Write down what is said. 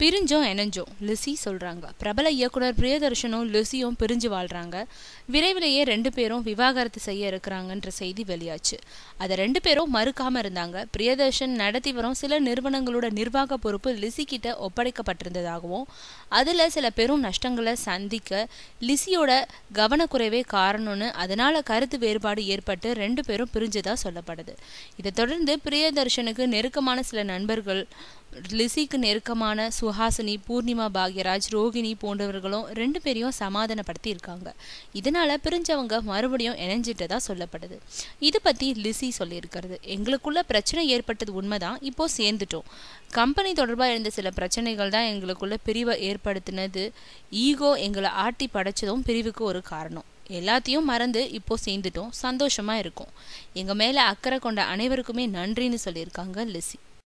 பிரிஞ்சோம் இணைஞ்சோம் லிசி சொல்றாங்க. பிரபல இயக்குனர் பிரியதர்ஷனும் லிசியும் பிரிஞ்சு வாழ்றாங்க. விரைவிலேயே 2 பேரும் விவாகரத்து செய்ய இருக்கிறாங்கன்ற செய்தி வெளியாச்சு. அதை 2 பேரும் மறுக்காம இருந்தாங்க. பிரியதர்ஷன் நடத்தி வரும் சில நிறுவனங்களோட நிர்வாக பொறுப்பு லிசி கிட்ட ஒப்படைக்கப்பட்டிருந்ததாகவும் அதுல சில பெரும் நஷ்டங்களை சந்திக்க லிசியோட கவனக்குறைவே காரணம்னு அதனால கருத்து வேறுபாடு ஏற்பட்டு 2 பேரும் பிரிஞ்சதா சொல்லப்படுது. இதை தொடர்ந்து பிரியதர்ஷனுக்கு நெருக்கமான சில நண்பர்கள் லிசிக்கு நெருக்கமான சுஹாசினி, பூர்ணிமா பாக்யராஜ், ரோகிணி போன்றவர்களும் 2 பேரையும் சமாதானப்படுத்தி இருக்காங்க. இதனால பிரிஞ்சவங்க மறுபடியும் இணைஞ்சிட்டதா சொல்லப்படுது. இது பத்தி லிசி சொல்லியிருக்கிறது. எங்களுக்குள்ள பிரச்சனை ஏற்பட்டது உண்மைதான், இப்போ சேர்ந்துட்டோம். கம்பெனி தொடர்பா இருந்த சில பிரச்சனைகள் தான் எங்களுக்குள்ள பிரிவை ஏற்படுத்தினது. ஈகோ எங்களை ஆட்டி படைச்சதும் பிரிவுக்கு ஒரு காரணம். எல்லாத்தையும் மறந்து இப்போ சேர்ந்துட்டோம், சந்தோஷமா இருக்கும். எங்க மேல அக்கறை கொண்ட அனைவருக்குமே நன்றின்னு சொல்லியிருக்காங்க லிசி.